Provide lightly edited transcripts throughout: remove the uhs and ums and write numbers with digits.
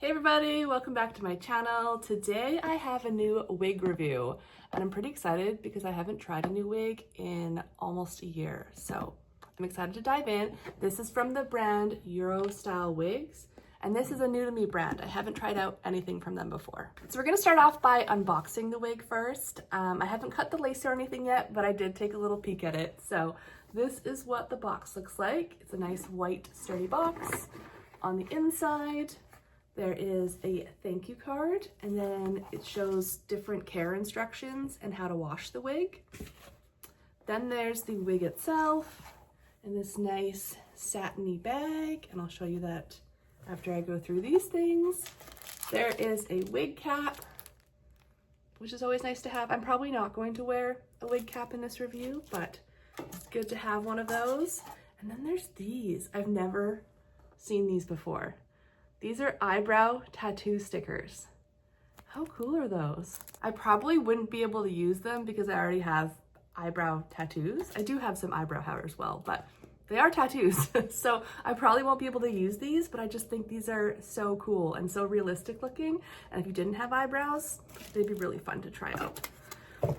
Hey everybody, welcome back to my channel. Today I have a new wig review and I'm pretty excited because I haven't tried a new wig in almost a year. So I'm excited to dive in. This is from the brand Eurostylewigs and this is a new to me brand. I haven't tried out anything from them before. So we're gonna start off by unboxing the wig first. I haven't cut the lace or anything yet, but I did take a little peek at it. So this is what the box looks like. It's a nice white sturdy box. On the inside, there is a thank you card, and then it shows different care instructions and how to wash the wig. Then there's the wig itself in this nice satiny bag, and I'll show you that after I go through these things. There is a wig cap, which is always nice to have. I'm probably not going to wear a wig cap in this review, but it's good to have one of those. And then there's these. I've never seen these before. These are eyebrow tattoo stickers. How cool are those? I probably wouldn't be able to use them because I already have eyebrow tattoos. I do have some eyebrow hair as well, but they are tattoos. So I probably won't be able to use these, but I just think these are so cool and so realistic looking. And if you didn't have eyebrows, they'd be really fun to try out.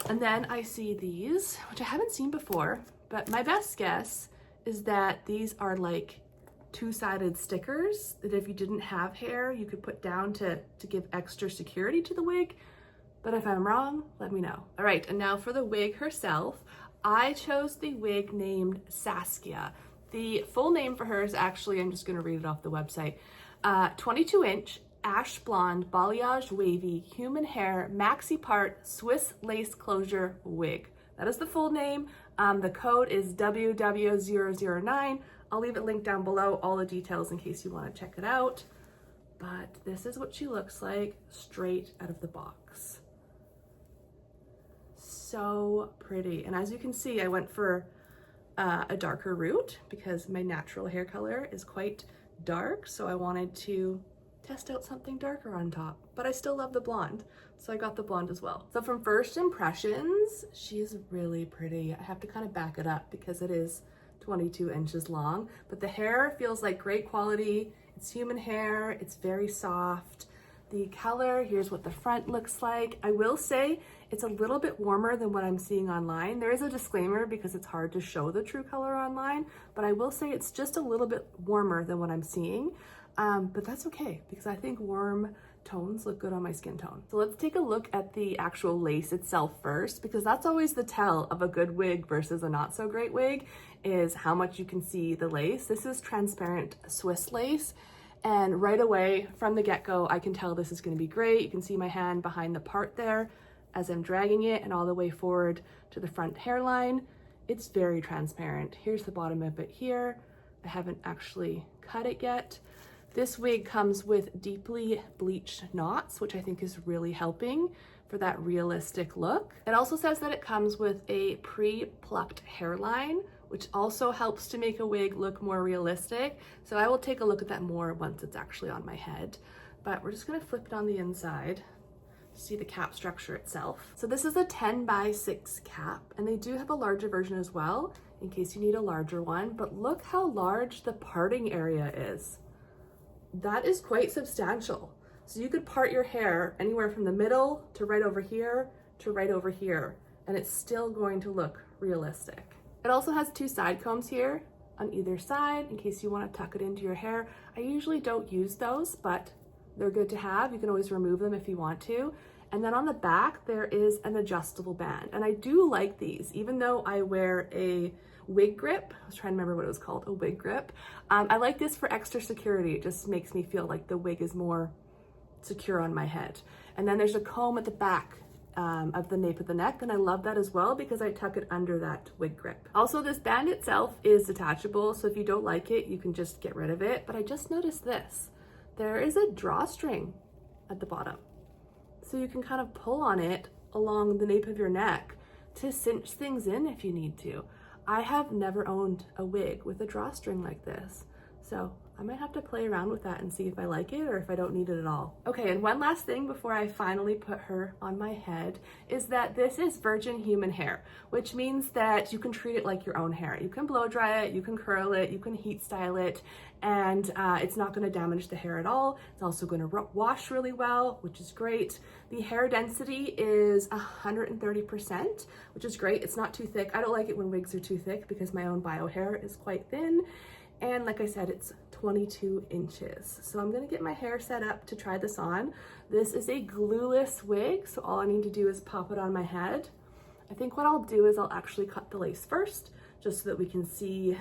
And then I see these, which I haven't seen before, but my best guess is that these are like two-sided stickers that if you didn't have hair, you could put down to give extra security to the wig. But if I'm wrong, let me know. All right, and now for the wig herself, I chose the wig named Saskia. The full name for her is actually, I'm just gonna read it off the website, 22-inch ash blonde balayage wavy human hair maxi part Swiss lace closure wig. That is the full name. The code is WW009. I'll leave it linked down below, all the details in case you want to check it out. But this is what she looks like straight out of the box. So pretty. And as you can see, I went for a darker route because my natural hair color is quite dark. So I wanted to test out something darker on top, but I still love the blonde. So I got the blonde as well. So from first impressions, she's really pretty. I have to kind of back it up because it is 22 inches long, but the hair feels like great quality. It's human hair, it's very soft. The color, here's what the front looks like. I will say it's a little bit warmer than what I'm seeing online. There is a disclaimer because it's hard to show the true color online, but I will say it's just a little bit warmer than what I'm seeing. But that's okay because I think warm tones look good on my skin tone. So let's take a look at the actual lace itself first, because that's always the tell of a good wig versus a not so great wig, is how much you can see the lace. This is transparent Swiss lace, and right away from the get-go I can tell this is going to be great. You can see my hand behind the part there as I'm dragging it and all the way forward to the front hairline. It's very transparent. Here's the bottom of it here. I haven't actually cut it yet. This wig comes with deeply bleached knots, which I think is really helping for that realistic look. It also says that it comes with a pre-plucked hairline, which also helps to make a wig look more realistic. So I will take a look at that more once it's actually on my head. But we're just gonna flip it on the inside to see the cap structure itself. So this is a 10x6 cap, and they do have a larger version as well, in case you need a larger one. But look how large the parting area is. That is quite substantial. So you could part your hair anywhere from the middle to right over here to right over here, and it's still going to look realistic. It also has two side combs here on either side in case you want to tuck it into your hair. I usually don't use those, but they're good to have. You can always remove them if you want to. And then on the back, there is an adjustable band. And I do like these, even though I wear a wig grip. I was trying to remember what it was called, a wig grip. I like this for extra security. It just makes me feel like the wig is more secure on my head. And then there's a comb at the back of the nape of the neck, and I love that as well because I tuck it under that wig grip. Also, this band itself is detachable, so if you don't like it, you can just get rid of it. But I just noticed this. There is a drawstring at the bottom. So you can kind of pull on it along the nape of your neck to cinch things in if you need to. I have never owned a wig with a drawstring like this, so I might have to play around with that and see if I like it or if I don't need it at all. Okay, and one last thing before I finally put her on my head is that this is virgin human hair, which means that you can treat it like your own hair. You can blow dry it, you can curl it, you can heat style it, and it's not going to damage the hair at all. It's also going to wash really well, which is great. The hair density is 130%, which is great. It's not too thick. I don't like it when wigs are too thick because my own bio hair is quite thin. And like I said, it's 22 inches. So I'm gonna get my hair set up to try this on. This is a glueless wig, so all I need to do is pop it on my head. I think what I'll do is I'll actually cut the lace first, just so that we can see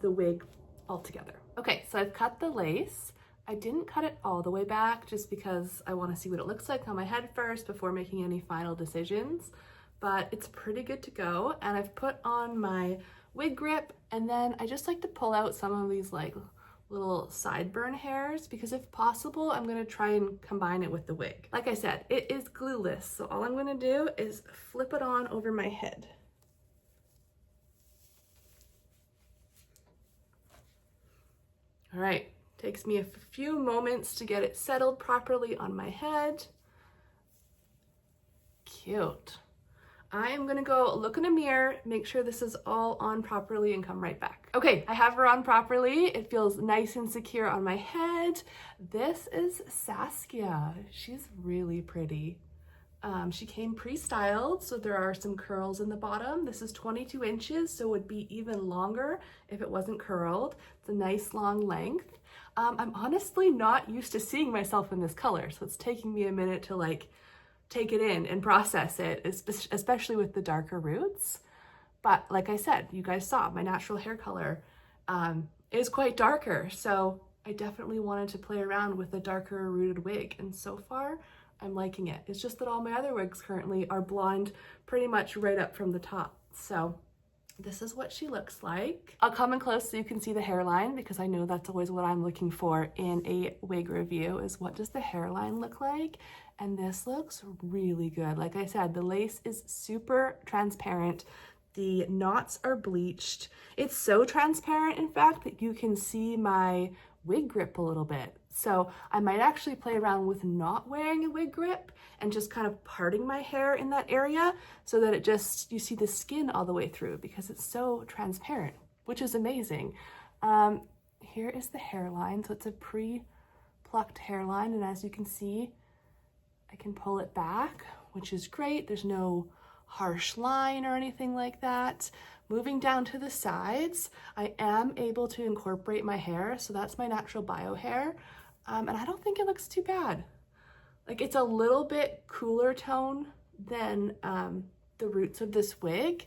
the wig all together. Okay, so I've cut the lace. I didn't cut it all the way back just because I wanna see what it looks like on my head first before making any final decisions, but it's pretty good to go. And I've put on my wig grip, and then I just like to pull out some of these like little sideburn hairs because if possible, I'm gonna try and combine it with the wig. Like I said, it is glueless, so all I'm gonna do is flip it on over my head. All right, takes me a few moments to get it settled properly on my head. Cute. I am gonna go look in a mirror, make sure this is all on properly, and come right back. Okay, I have her on properly. It feels nice and secure on my head. This is Saskia. She's really pretty. She came pre-styled, so there are some curls in the bottom. This is 22 inches, so it would be even longer if it wasn't curled. It's a nice long length. I'm honestly not used to seeing myself in this color, so it's taking me a minute to like take it in and process it, especially with the darker roots. But like I said, you guys saw my natural hair color is quite darker, so I definitely wanted to play around with a darker rooted wig, and so far I'm liking it. It's just that all my other wigs currently are blonde pretty much right up from the top. So this is what she looks like. I'll come in close so you can see the hairline, because I know that's always what I'm looking for in a wig review, is what does the hairline look like? And this looks really good. Like I said, the lace is super transparent. The knots are bleached. It's so transparent, in fact, that you can see my wig grip a little bit. So I might actually play around with not wearing a wig grip and just kind of parting my hair in that area so that it just, you see the skin all the way through because it's so transparent, which is amazing. Here is the hairline. So it's a pre-plucked hairline. And as you can see, I can pull it back, which is great. There's no harsh line or anything like that. Moving down to the sides, I am able to incorporate my hair. So that's my natural bio hair. And I don't think it looks too bad. Like, it's a little bit cooler tone than the roots of this wig,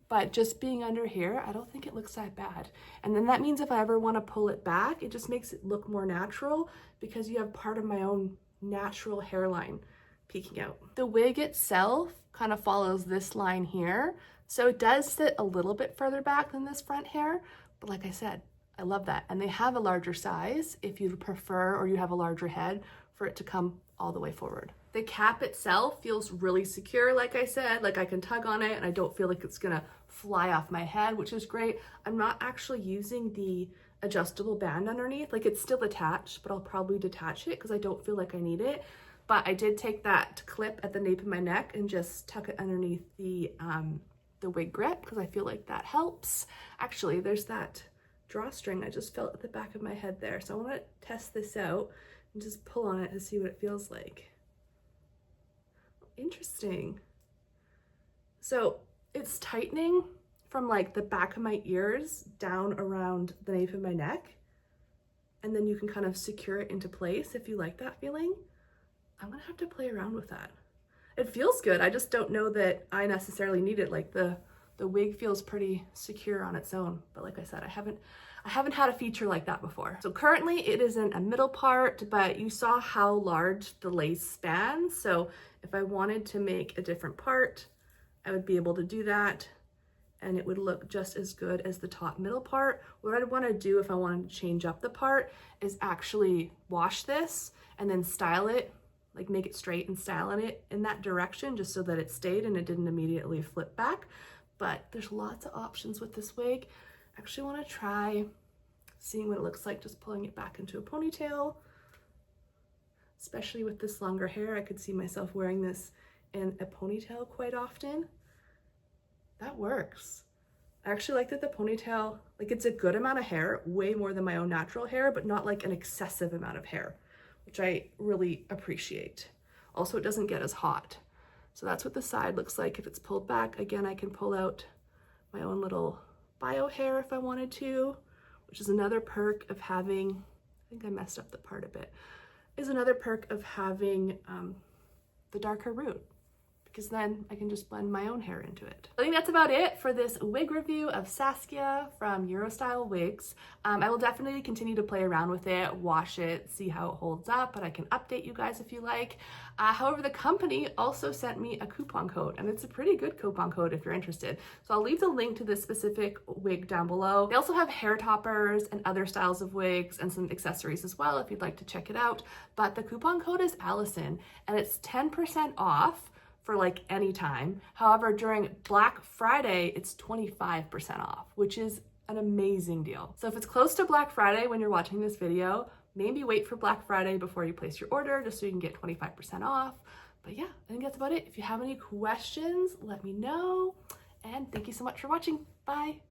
but just being under here, I don't think it looks that bad. And then that means if I ever want to pull it back, it just makes it look more natural because you have part of my own natural hairline peeking out. The wig itself kind of follows this line here. So it does sit a little bit further back than this front hair, but like I said, I love that. And they have a larger size if you prefer, or you have a larger head, for it to come all the way forward. The cap itself feels really secure, like I said, like I can tug on it and I don't feel like it's gonna fly off my head, which is great. I'm not actually using the adjustable band underneath, like it's still attached, but I'll probably detach it because I don't feel like I need it. But I did take that clip at the nape of my neck and just tuck it underneath the wig grip because I feel like that helps. Actually, there's that drawstring I just felt at the back of my head there. So I want to test this out and just pull on it to see what it feels like. Interesting. So it's tightening from like the back of my ears down around the nape of my neck. And then you can kind of secure it into place if you like that feeling. I'm gonna have to play around with that. It feels good. I just don't know that I necessarily need it. Like the wig feels pretty secure on its own. But like I said, I haven't had a feature like that before. So currently it isn't a middle part, but you saw how large the lace spans. So if I wanted to make a different part, I would be able to do that and it would look just as good as the top middle part. What I'd want to do if I wanted to change up the part is actually wash this and then style it, like make it straight and style it in that direction just so that it stayed and it didn't immediately flip back. But there's lots of options with this wig. I actually want to try seeing what it looks like just pulling it back into a ponytail. Especially with this longer hair, I could see myself wearing this in a ponytail quite often. That works. I actually like that the ponytail, like it's a good amount of hair, way more than my own natural hair, but not like an excessive amount of hair, which I really appreciate. Also, it doesn't get as hot. So that's what the side looks like if it's pulled back. Again, I can pull out my own little bio hair if I wanted to, which is another perk of having, I think I messed up the part a bit, is another perk of having the darker root, because then I can just blend my own hair into it. I think that's about it for this wig review of Saskia from Eurostylewigs. I will definitely continue to play around with it, wash it, see how it holds up, but I can update you guys if you like. However, the company also sent me a coupon code, and it's a pretty good coupon code if you're interested. So I'll leave the link to this specific wig down below. They also have hair toppers and other styles of wigs and some accessories as well if you'd like to check it out. But the coupon code is Allison, and it's 10% off for like any time. However, during Black Friday, it's 25% off, which is an amazing deal. So if it's close to Black Friday when you're watching this video, maybe wait for Black Friday before you place your order just so you can get 25% off. But yeah, I think that's about it. If you have any questions, let me know. And thank you so much for watching. Bye.